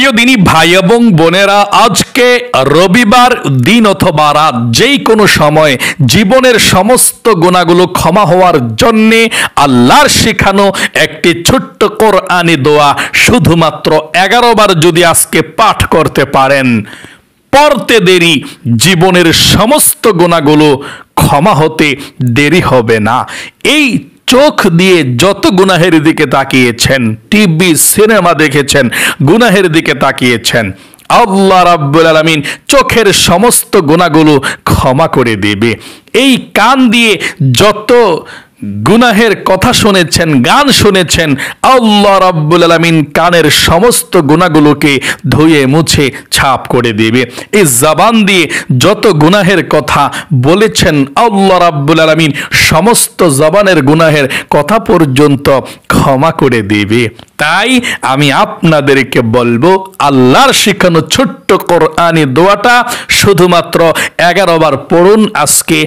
প্রিয় দিনী ভাই এবং বোনেরা, আজকে রবিবার দিন অথবা রাত যেই কোনো সময় জীবনের সমস্ত গুনাহগুলো ক্ষমা হওয়ার জন্যে আল্লাহর শেখানো একটি ছোট্ট কোরআনি দোয়া শুধুমাত্র 11 বার যদি আজকে পাঠ করতে পারেন, পড়তে দেরি জীবনের সমস্ত গুনাহগুলো ক্ষমা হতে দেরি হবে না। এই চোখ দিয়ে যত গুনাহের দিকে তাকিয়েছেন, টিভি সিনেমা দেখেছেন, গুনাহের দিকে তাকিয়েছেন, আল্লাহ রাব্বুল আলামিন চোখের সমস্ত গুনাহগুলো ক্ষমা করে দেবে। এই কান দিয়ে যত গুনাহের কথা শুনেছেন, গান শুনেছেন, আল্লাহ রাব্বুল আলামিন কানের সমস্ত গুনাহগুলোকে ধুয়ে মুছে ছাপ করে দেবে। এই জবান দিয়ে যত গুনাহের কথা বলেছেন, আল্লাহ রাব্বুল আলামিন সমস্ত জবানের গুনাহের কথা পর্যন্ত ক্ষমা করে দেবে। তাই আমি আপনাদেরকে বলবো, আল্লাহর শেখানো ছোট্ট কোরআনি দোয়াটা শুধুমাত্র 11 বার পড়ুন আজকে,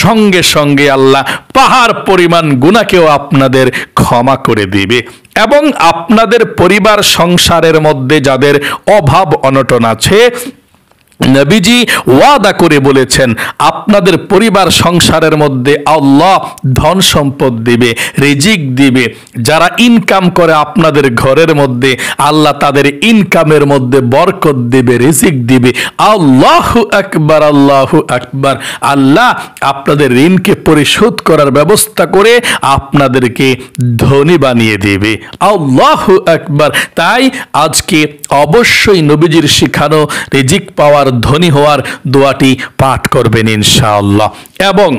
সঙ্গে সঙ্গে আল্লাহ পাহাড় পরিমাণ গুনাহকেও আপনাদের ক্ষমা করে দিবে। এবং আপনাদের পরিবার সংসারের মধ্যে যাদের অভাব অনটন আছে, নবীজি ওয়াদা করে বলেছেন আপনাদের পরিবার সংসারের মধ্যে আল্লাহ ধন সম্পদ দিবে, রিজিক দিবে। যারা ইনকাম করে আপনাদের ঘরের মধ্যে, আল্লাহ তাদের ইনকামের মধ্যে বরকত দিবে, রিজিক দিবে। আল্লাহু আকবার, আল্লাহু আকবার। আল্লাহ আপনাদের ঋণকে পরিশোধ করার ব্যবস্থা করে আপনাদেরকে ধনী বানিয়ে দেবে। আল্লাহু আকবার। তাই আজকে অবশ্যই নবীজির শিখানো রিজিক পাওয়ার, ধনী হওয়ার দোয়াটি পাঠ করবেন ইনশাআল্লাহ। এবং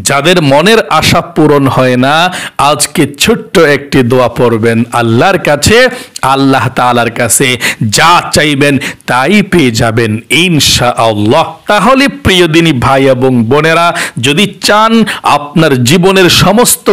যাদের মনের আশা পূরণ হয় না, আজকে ছোট্ট একটি দোয়া পড়বেন আল্লাহর কাছে, আল্লাহ তাআলার কাছে যা চাইবেন তাই পেয়ে যাবেন ইনশাআল্লাহ। তাহলে প্রিয় দিনী ভাই এবং বোনেরা, যদি চান আপনার জীবনের সমস্ত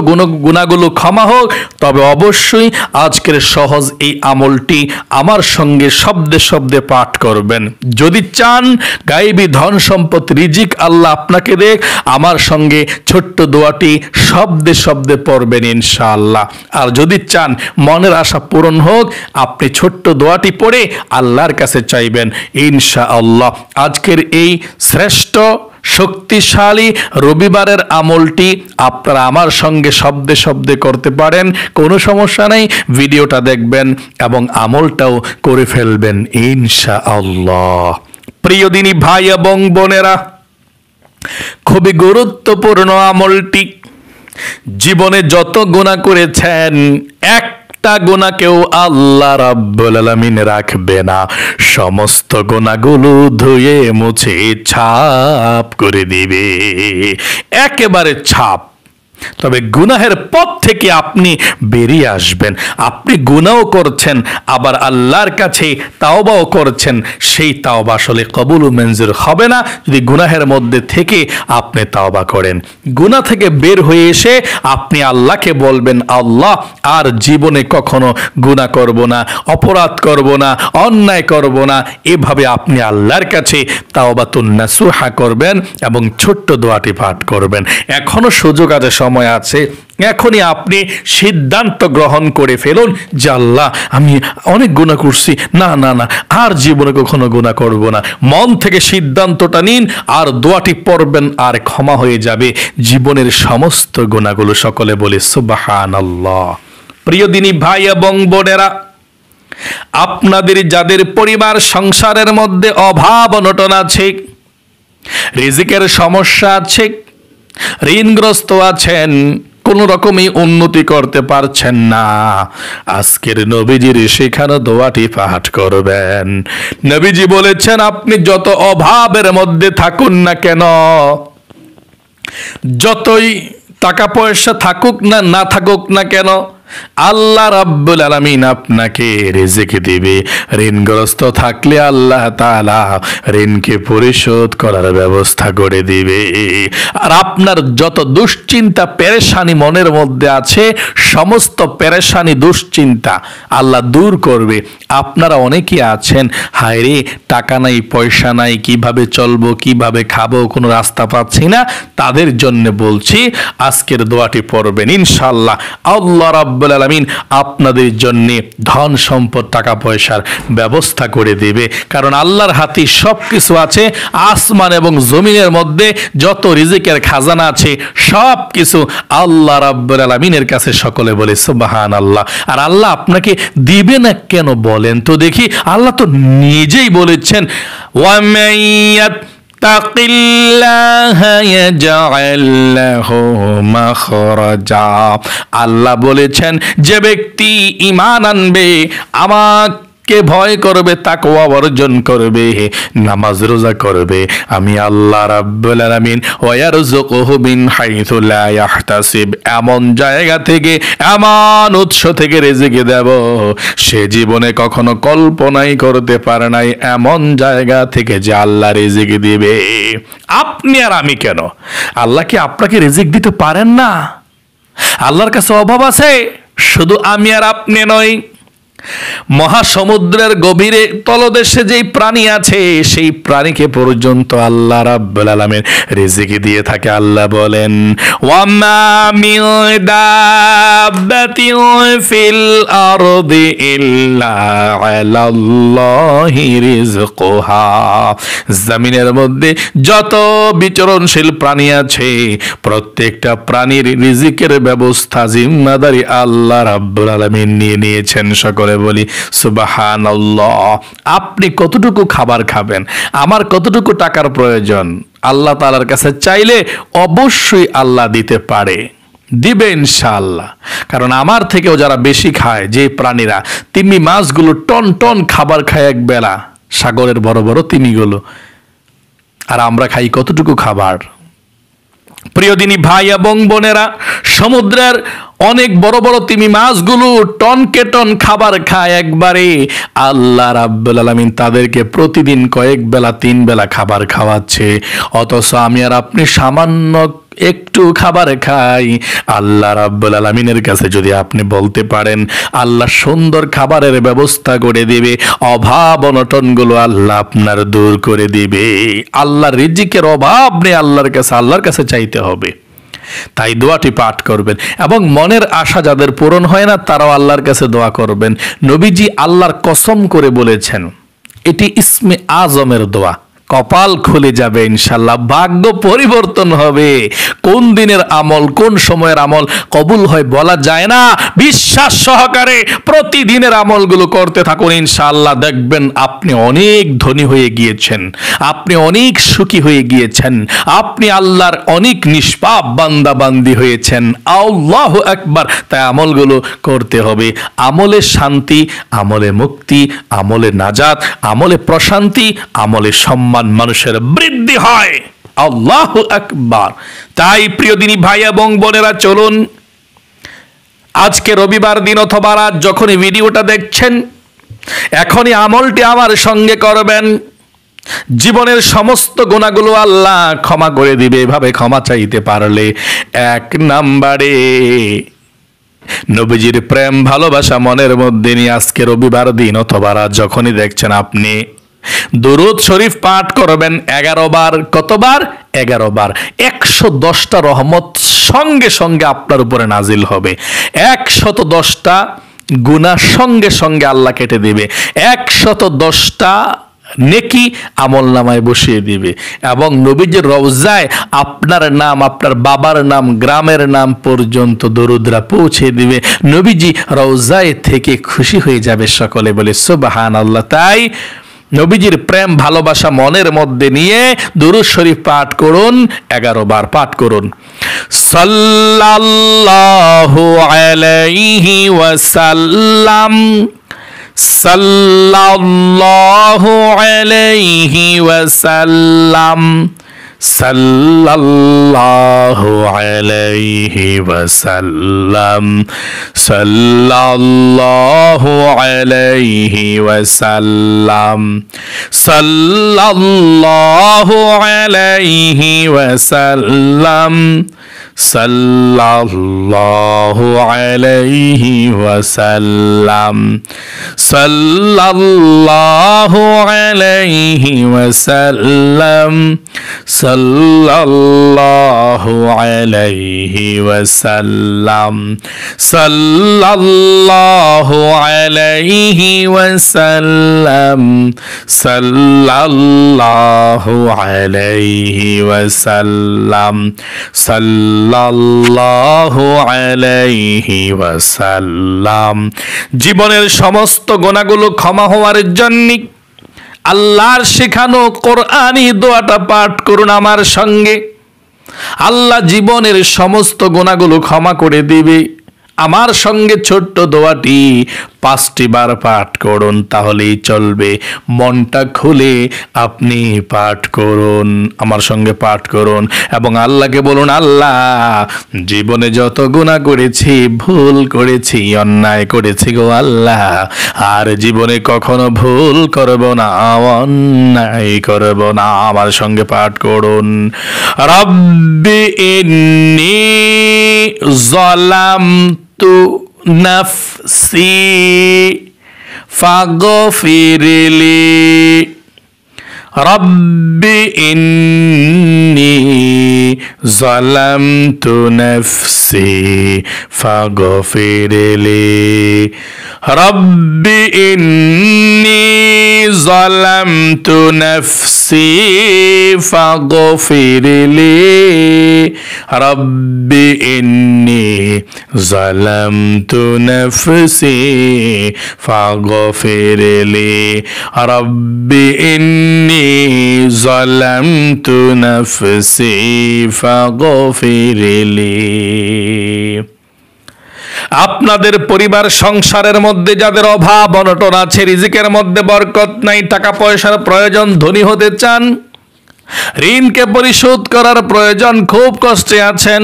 গুনাহগুলো ক্ষমা হোক, তবে অবশ্যই আজকের সহজ এই আমলটি আমার সঙ্গে শব্দে শব্দে পাঠ করবেন। যদি চান গায়েবী ধন সম্পদ, রিজিক আল্লাহ আপনাকে দেখ, আমার সঙ্গে ছোট্ট দোয়াটি শব্দে শব্দে পড়বেন ইনশাআল্লাহ। আর যদি চান মনের আশা পূরণ হোক, আপনি ছোট্ট দোয়াটি পড়ে আল্লাহর কাছে চাইবেন ইনশাআল্লাহ। আজকের এই শ্রেষ্ঠ শক্তিশালী রবিবারের আমলটি আপনারা আমার সঙ্গে শব্দে শব্দে করতে পারেন, কোনো সমস্যা নেই। ভিডিওটা দেখবেন এবং আমলটাও করে ফেলবেন ইনশাআল্লাহ। প্রিয় দিনী ভাই এবং বোনেরা, খুবই গুরুত্বপূর্ণ আমলটি। জীবনে যত গুনাহ করেছেন, একটা গুনাহকেও আল্লাহ রাব্বুল আলামিন রাখবে না। সমস্ত গুনাহগুলো ধুয়ে মুছে ছাপ করে দিবে, একেবারে ছাপ। তবে গুনাহের পথ থেকে আপনি বেরিয়ে আসবেন। আপনি গুনাহও করছেন, আবার আল্লাহর কাছে তাওবাও করছেন, সেই তাওবা আসলে কবুল ও মঞ্জুর হবে না যদি গুনাহের মধ্যে থেকে আপনি তাওবা করেন। গুনাহ থেকে বের হয়ে এসে আপনি আল্লাহকে বলবেন, আল্লাহ আর জীবনে কখনো গুনাহ করব না, অপরাধ করব না, অন্যায় করব না। এভাবে আপনি আল্লাহর কাছে তাওবাতুন নাসুহা করবেন এবং ছোট্ট দোয়াটি পাঠ করবেন। এখনো সুযোগ আছে, সময় আছে। এখনই আপনি সিদ্ধান্ত গ্রহণ করে ফেলুন যে আল্লাহ আমি অনেক গুনাহ করছি, না না না, আর জীবনে কখনো গুনাহ করব না। মন থেকে সিদ্ধান্তটা নিন আর দোয়াটি পড়বেন, আর ক্ষমা হয়ে যাবে জীবনের সমস্ত গুনাহগুলো। সকলে বলে সুবহানাল্লাহ। প্রিয় দিনী ভাই এবং বোনেরা, আপনাদের যাদের পরিবার সংসারের মধ্যে অভাব অনটন আছে, রিজিকের সমস্যা আছে, ঋণগ্রস্ত আছেন, কোন রকমই উন্নতি করতে পারছেন না, আজকের নবীজির শেখানো দোয়াটি পাঠ করবেন। নবীজি বলেছেন, আপনি যত অভাবের মধ্যে থাকুন না কেন, যতই টাকা পয়সা থাকুক না, না থাকুক না কেন, আল্লাহ রাব্বুল আলামিন আপনাকে রিজিক দিবে। ঋণগ্রস্ত থাকলে আল্লাহ তাআলা ঋণকে পরিশোধ করার ব্যবস্থা করে দিবে। আর আপনার যত দুশ্চিন্তা পেরেশানি মনের মধ্যে আছে, সমস্ত পেরেশানি দুশ্চিন্তা আল্লাহ দূর করবে। আপনারা অনেকেই আছেন, হায় রে টাকা নাই, পয়সা নাই, কিভাবে চলবো, কিভাবে খাবো, কোনো রাস্তা পাচ্ছি না। তাদের জন্য বলছি আজকের দোয়াটি পড়বেন ইনশাআল্লাহ। আল্লাহ রাব্বুল রাব্বুল আলামিন আপনাদের জন্য ধন সম্পদ টাকা পয়সার ব্যবস্থা করে দেবে। কারণ আল্লাহর হাতে সব কিছু আছে। আসমান এবং জমিনের মধ্যে যত রিজিকের খাজানা আছে সব কিছু আল্লাহ রাব্বুল আলামিনের কাছে। সকলে বলে সুবহানাল্লাহ। আর আল্লাহ আপনাকে দিবে না কেন বলেন তো দেখি? আল্লাহ তো নিজেই বলেছেন, ওয়ামাইয়াত তাকিল্লাহ ইয়াজআল লাহু মাখরাজা। আল্লাহ বলেছেন, যে ব্যক্তি ঈমান আনবে, আমাকে ভয় করবে, তাকওয়া অর্জন করবে, নামাজ রোজা করবে, আমি আল্লাহ রাব্বুল আলামিন ওয়ারযুকুহু মিন হাইথু লা ইয়াহতাসিব, এমন জায়গা থেকে, এমন উৎস থেকে রিজিক দেব সে জীবনে কখনো কল্পনাই করতে পারে নাই, এমন জায়গা থেকে যে আল্লাহ রিজিক দিবে। আপনি আর আমি কেন? আল্লাহ কি আপনাকে রিজিক দিতে পারেন না? আল্লাহর কাছে অভাব আছে? শুধু আমি আর আপনি নয়, মহাসমুদ্রের গভীরে তলদেশে যেই প্রাণী আছে সেই প্রাণীকে পর্যন্ত আল্লাহ রাব্বুল আলামিন রিজিক দিয়ে থাকে। আল্লাহ বলেন, ওয়ামা মিন দাব্বাতিন ফিল আরদি ইল্লা আলাল্লাহি রিজকুহা। জমিনের মধ্যে যত বিচরণশীল প্রাণী আছে প্রত্যেকটা প্রাণীর রিজিকের ব্যবস্থা জিম্মাদারি আল্লাহ রাব্বুল আলামিন নিয়ে নিয়েছেন। সকলে বলি সুবহানাল্লাহ। আপনি কতটুকু খাবার খাবেন, আমার কতটুকু টাকার প্রয়োজন, আল্লাহ তাআলার কাছে চাইলে অবশ্যই আল্লাহ দিতে পারে, দিবে ইনশাআল্লাহ। কারণ আমার থেকেও যারা বেশি খায়, যে প্রাণীরা, তিমি মাছগুলো টন টন খাবার খায় এক বেলা, সাগরের বড় বড় তিমিগুলো, আর আমরা খাই কতটুকু খাবার? প্রিয় দিনী ভাই এবং বোনেরা, সমুদ্রের অনেক বড় বড় তিমি মাছগুলো টনকে টন খাবার খায় একবারে। আল্লাহ রাব্বুল আলামিন তাদেরকে প্রতিদিন কয়েক বেলা, 3 বেলা খাবার খাওয়াচ্ছে। অথচ আমি আর আপনি সামান্য একটু খাবার খাই। আল্লাহ রাব্বুল আলামিনের কাছে যদি আপনি বলতে পারেন, আল্লাহ সুন্দর খাবারের ব্যবস্থা করে দিবে, অভাব অনটনগুলো আল্লাহ আপনার দূর করে দিবে। আল্লাহর রিজিকের অভাব নেই আল্লাহর কাছে চাইতে হবে। তাই দোয়াটি পাঠ করবেন, এবং মনের আশা যাদের পূরণ হয় না তারাও আল্লাহর কাছে দোয়া করবেন। নবীজি আল্লাহর কসম করে বলেছেন, এটি ইসমে আজমের দোয়া। কপাল খুলে যাবে ইনশাআল্লাহ, ভাগ্য পরিবর্তন হবে। কোন দিনের আমল, কোন সময়ের আমল কবুল হয় বলা যায় না। বিশ্বাস সহকারে প্রতিদিনের আমলগুলো করতে থাকুন, ইনশাআল্লাহ দেখবেন আপনি অনেক ধনী হয়ে গিয়েছেন, আপনি অনেক সুখী হয়ে গিয়েছেন, আপনি আল্লাহর অনেক নিষ্পাপ বান্দা বান্দি হয়েছেন। আল্লাহু আকবার। তাই আমলগুলো করতে হবে। আমলে শান্তি, আমলে মুক্তি, আমলে নাজাত, আমলে প্রশান্তি, আমলে সম্মান, মানুষের বৃদ্ধি হয়। আল্লাহু আকবার। তাই প্রিয় দিনী ভাই এবং বোনেরা, চলুন আজকে রবিবার দিন অথবা রাত যখনই ভিডিওটা দেখছেন, এখনই আমলটি আমার সঙ্গে করবেন। জীবনের সমস্ত গুনাহগুলো আল্লাহ ক্ষমা করে দিবে। এভাবে ক্ষমা চাইতে পারলে 1 নম্বরে নবীজির প্রেম ভালোবাসা মনের মধ্যে নিয়ে আজকে রবিবার দিন অথবা রাত যখনই দেখছেন, আপনি দুরূদ শরীফ পাঠ করবেন 11 বার। কতবার? 11 বার। 110টা রহমত সঙ্গে সঙ্গে আপনার উপরে নাজিল হবে। 110টা গুনাহ সঙ্গে সঙ্গে আল্লাহ কেটে দিবে। 110টা নেকি আমলনামায় বসিয়ে দিবে, এবং নবীজির রওজায় আপনার নাম, আপনার বাবার নাম, গ্রামের নাম পর্যন্ত দরুদরা পৌঁছে দিবে। নবীজি রওজায় থেকে খুশি হয়ে যাবে। সকলে বলে সুবহানাল্লাহ। তাই নবীজির প্রেম ভালোবাসা মনের মধ্যে নিয়ে দুরূদ শরীফ পাঠ করুন, 11 বার পাঠ করুন। সাল্লাল্লাহু আলাইহি ওয়াসাল্লাম, সাল্লাল্লাহু আলাইহি ওয়াসাল্লাম, সাল্লাল্লাহু আলাইহি ওয়াসাল্লাম, সাল্লাল্লাহু আলাইহি ওয়াসাল্লাম, সাল্লাল্লাহু আলাইহি ওয়াসাল্লাম, সাল্লাল্লাহু আলাইহি ওয়াসাল্লাম, সাল্লাল্লাহু আলাইহি ওয়াসাল্লাম, সাল্লাল্লাহু আলাইহি ওয়াসাল্লাম, সাল্লাল্লাহু আলাইহি ওয়াসাল্লাম, সাল্লাল্লাহু আলাইহি ওয়াসাল্লাম, সাল্লাল্লাহু আলাইহি ওয়াসাল্লাম। জীবনের সমস্ত গুনাহগুলো ক্ষমা হওয়ার জন্য আল্লাহর শেখানো কোরআনি দোয়াটা পাঠ করুন আমার সঙ্গে। আল্লাহ জীবনের সমস্ত গুনাহগুলো ক্ষমা করে দিবে। আমার সঙ্গে ছোট্ট দোয়াটি 5টি বার পাঠ করুন, তাহলেই চলবে। মনটা খুলে আপনি পাঠ করুন, আমার সঙ্গে পাঠ করুন এবং আল্লাহকে বলুন, আল্লাহ জীবনে যত গুনাহ করেছি, ভুল করেছি, অন্যায় করেছি গো আল্লাহ, আর জীবনে কখনো ভুল করব না, অন্যায় করব না। আমার সঙ্গে পাঠ করুন, রব্বি ইন্নী যালামতু নাফসি ফাগফিরলি, রব্বি ইন্নী যালামতু নাফসি ফাগফিরলি, রব্বি ইন্নী যালামতু নাফসি ফাগফিরলি, রব্বি ইন্নী যালামতু নাফসি ফাগফিরলি, রব্বি ইন্নী যালামতু নাফসি ফাগফিরলি। আপনাদের পরিবার সংসারের মধ্যে যাদের অভাব অনটন আছে, রিজিকের মধ্যে বরকত নাই, টাকা পয়সার প্রয়োজন, ধনী হতে চান, ঋণকে পরিশোধ করার প্রয়োজন, খুব কষ্টে আছেন,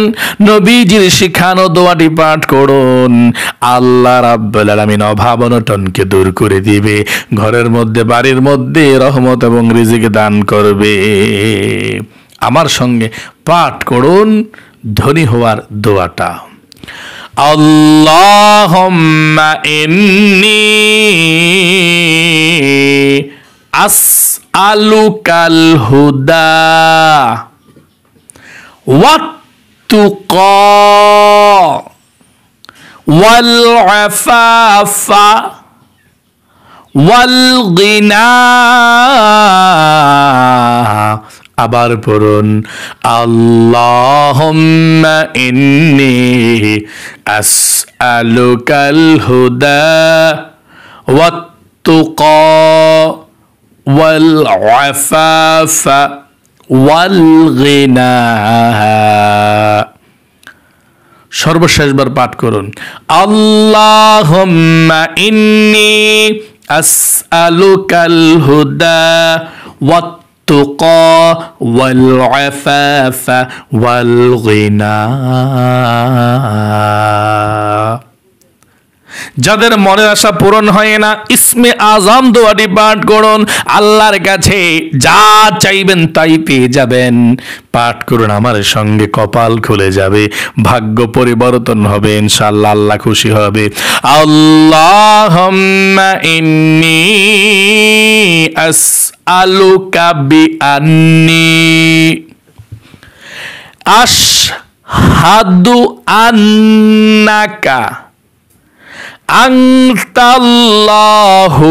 নবীজির শিখানো দোয়াটি পাঠ করুন। আল্লাহ রাব্বুল আলামিন অভাব অনটনকে দূর করে দিবে, ঘরের মধ্যে বাড়ির মধ্যে রহমত এবং রিজিক দান করবে। আমার সঙ্গে পাঠ করুন ধনী হওয়ার দোয়াটা। আল্লাহুম্মা ইন্নী আসআলুকাল হুদা ওয়াত-তুকা ওয়াল আফাফা ওয়াল গিনা। আবার পড়ুন, আল্লাহুম্মা ইন্নী আসআলুকাল হুদা ওয়াত-তুকা ওয়াল আফাফা ওয়াল গিনা। সর্বশেষবার পাঠ করুন, আল্লাহুম্মা ইন্নী আসআলুকাল হুদা ওয়াত-তুকা ওয়াল আফাফা ওয়াল গিনা। যাদের মনের আশা পূরণ হয় না, ইসমে আজম দোয়াটি পাঠ করুন। আল্লাহর কাছে যা চাইবেন তাই পেয়ে যাবেন। পাঠ করুন আমার সঙ্গে, কপাল খুলে যাবে, ভাগ্য পরিবর্তন হবে, ইনশাআল্লাহ আল্লাহ খুশি হবে। আল্লাহুম্মা ইন্নী আসআলুকা বিআন্নী আশহাদু আন্নাকা আনতাল্লাহু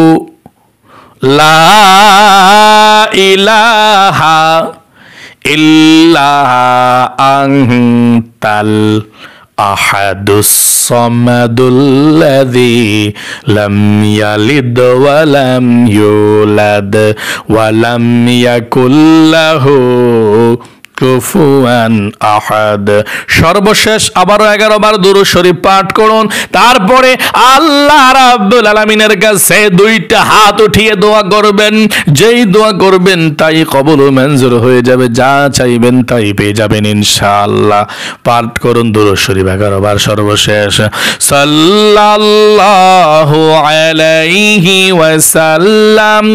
লা ইলাহা ইল্লা আনতাল আহাদুস সামাদুল্লাযী লাম ইয়ালিদ ওয়া লাম ইউলাদ ওয়া লাম ইয়াকুল লাহু কুফুয়ান আহাদ। সর্বশেষ আবারও 11 বার দুরূদ শরীফ পাঠ করুন। তারপরে আল্লাহ রাব্বুল আলামিনের কাছে 2টা হাত উঠিয়ে দোয়া করবেন। যেই দোয়া করবেন তাই কবুল ও মঞ্জুর হয়ে যাবে, যা চাইবেন তাই পেয়ে যাবেন ইনশাআল্লাহ। পাঠ করুন দুরূদ শরীফ 11 বার। সর্বশেষ সাল্লাল্লাহু আলাইহি ওয়াসাল্লাম,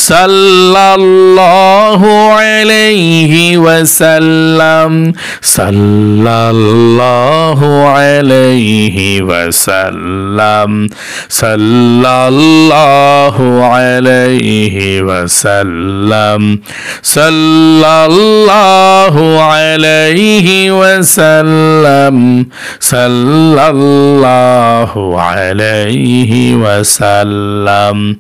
সাল্লাল্লাহু আলাইহি ওয়াসাল্লাম, ওয়াসাল্লাম সাল্লাল্লাহু আলাইহি ওয়াসাল্লাম সাল্লাল্লাহু আলাইহি ওয়াসাল্লাম সাল্লাল্লাহু আলাইহি ওয়াসাল্লাম সাল্লাল্লাহু আলাইহি ওয়াসাল্লাম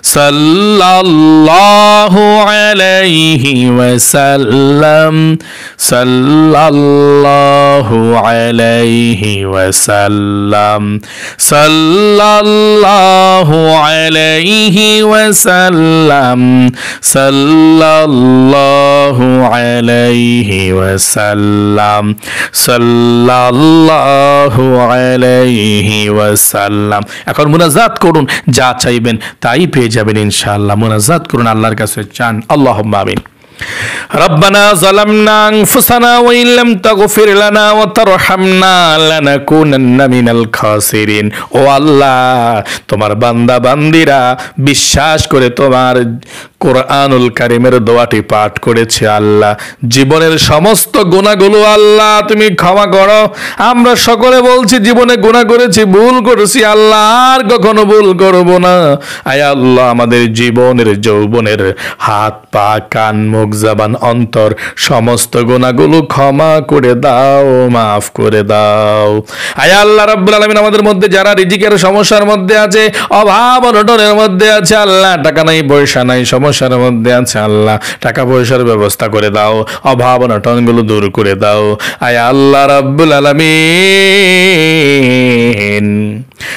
সাল্লাল্লাহু আলাইহি ওয়াসাল্লাম সাল্লাল্লাহু আলাইহি ওয়াসাল্লাম সাল্লাল্লাহু আলাইহি ওয়াসাল্লাম সাল্লাল্লাহু আলাইহি ওয়াসাল্লাম সাল্লাল্লাহু আলাইহি ওয়াসাল্লাম। এখন মুনাজাত করুন, যা চাইবেন তাই পেয়ে যাবেন ইনশাআল্লাহ। মুনাজাত করুন, আল্লাহর কাছে চান। আল্লাহুম্মা আমিন। ربنا ظلمنا أنفسنا وإن لم تغفر لنا وترحمنا لنكونن من الخاسرين। ও আল্লাহ, তোমার বান্দা বান্দিরা বিশ্বাস করে তোমার কোরআনুল কারীমের দোয়াটি পাঠ করেছে। আল্লাহ, জীবনের সমস্ত গুনাহগুলো আল্লাহ তুমি ক্ষমা করো। আমরা সকলে বলছি জীবনে গুনাহ করেছি, ভুল করেছি, আল্লাহ আর কখনো ভুল করব না। আয় আল্লাহ, আমাদের জীবনের যৌবনের হাত পা কান মুখ জবান অন্তর সমস্ত গুনাহগুলো ক্ষমা করে দাও, মাফ করে দাও। আয় আল্লাহ রাব্বুল আলামিন, আমাদের মধ্যে যারা রিজিকের সমস্যার মধ্যে আছে, অভাব অনটনের মধ্যে আছে, আল্লাহ টাকা নাই পয়সা নাই সমস্যার মধ্যে আছে, আল্লাহ টাকা পয়সার ব্যবস্থা করে দাও, অভাব অনটনগুলো দূর করে দাও। আয় আল্লাহ রাব্বুল আলামিন,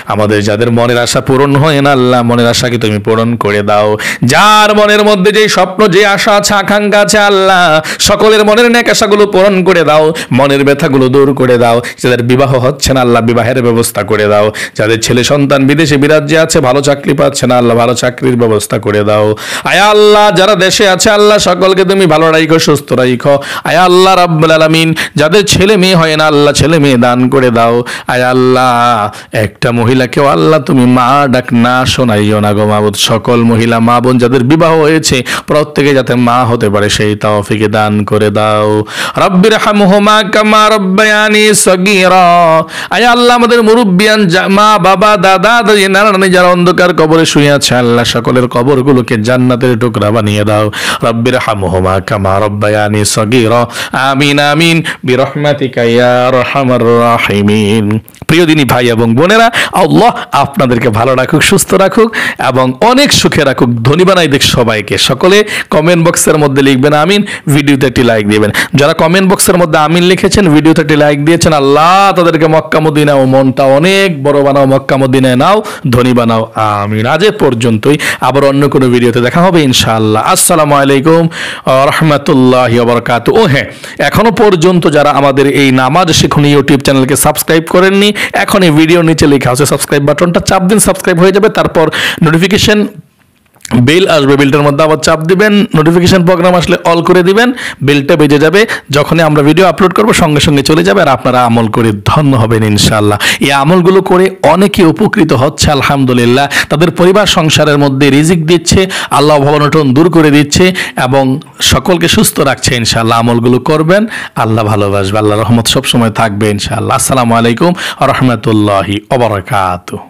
আমাদের যাদের মনের আশা পূরণ হয় না, আল্লাহ মনের আশাকে তুমি পূরণ করে দাও। যার মনের মধ্যে যে স্বপ্ন যে আশা আছে আকাঙ্ক্ষা আছে, আল্লাহ সকলের মনের নেক আশাগুলো পূরণ করে দাও, মনের ব্যথাগুলো দূর করে দাও। যাদের বিবাহ হচ্ছে না, আল্লাহ বিবাহের ব্যবস্থা করে দাও। যাদের ছেলে সন্তান বিদেশে বিরাজ্যে আছে, ভালো চাকরি পাচ্ছে না, আল্লাহ ভালো চাকরির ব্যবস্থা করে দাও। আয় আল্লাহ, যারা দেশে আছে আল্লাহ সকলকে তুমি ভালো রাখো, সুস্থ রাখো। আয় আল্লাহ রাব্বুল আলামিন, যাদের ছেলে মেয়ে হয় না, আল্লাহ ছেলে মেয়ে দান করে দাও। আয় আল্লাহ, একটা মহিলাকেও আল্লাহ তুমি মা ডাক না শোনাইও না গো মাবুদ। সকল মহিলা মা বোন যাদের বিবাহ হয়েছে প্রত্যেকে যাতে মা হতে পারে সেই তৌফিক দান করে দাও। রব্বির হামহুমা কামা রব্বায়ানি সগীরা। আয় আল্লাহ, আমাদের মুরব্বিয়ান মা বাবা দাদা দাদি নানা নানি যারা অন্ধকার কবরে শুয়ে আছে, আল্লাহ সকলের কবরগুলোকে জান্নাতের টুকরা বানিয়ে দাও। রব্বির হামহুমা কামা রব্বায়ানি সগীরা। আমিন আমিন বিরহমাতিকা ইয়া আরহামার রাহিমিন। প্রিয় দিনী ভাই এবং বোনেরা, আল্লাহ আপনাদেরকে ভালো রাখুক, সুস্থ রাখুক এবং অনেক সুখে রাখুক। ধনী বানাই দেখ সবাইকে। সকলে কমেন্ট বক্সের মধ্যে লিখবেন আমিন, ভিডিওতে একটি লাইক দিবেন। যারা কমেন্ট বক্সের মধ্যে আমিন লিখেছেন, ভিডিওতে একটি লাইক দিয়েছেন, আল্লাহ তাদেরকে মক্কা মদিনা ও মনটা অনেক বড় বানাও, মক্কা মদিনায় নাও, ধনী বানাও। আমিন। আজ এ পর্যন্তই, আবার অন্য কোনো ভিডিওতে দেখা হবে ইনশাআল্লাহ। আসসালামু আলাইকুম ওয়া রাহমাতুল্লাহি ওয়া বারাকাতুহু। ও হ্যাঁ, এখনো পর্যন্ত যারা আমাদের এই নামাজ শিখুন ইউটিউব চ্যানেলকে সাবস্ক্রাইব করেননি, এখন এই ভিডিওর নিচে লেখা আছে সাবস্ক্রাইব বাটনটা চাপ দিন, সাবস্ক্রাইব হয়ে যাবে। তারপর নোটিফিকেশন বেল আসবে, বেলটার মধ্যে আবার চাপ দিবেন, নোটিফিকেশন প্রোগ্রাম আসলে অল করে দিবেন, বেলটা বেজে যাবে। যখনই আমরা ভিডিও আপলোড করব সঙ্গে সঙ্গে চলে যাবে, আর আপনারা আমল করে ধন্য হবেন ইনশাআল্লাহ। এই আমলগুলো করে অনেকে উপকৃত হচ্ছে আলহামদুলিল্লাহ। তাদের পরিবার সংসারের মধ্যে রিজিক দিচ্ছে, আল্লাহ অভাব-অনটন দূর করে দিচ্ছে এবং সকলকে সুস্থ রাখছে ইনশাআল্লাহ। আমলগুলো করবেন, আল্লাহ ভালোবাসবে, আল্লাহ রহমত সবসময় থাকবে ইনশাআল্লাহ। আসসালামু আলাইকুম ওয়া রাহমাতুল্লাহি ওয়া বারাকাতুহু।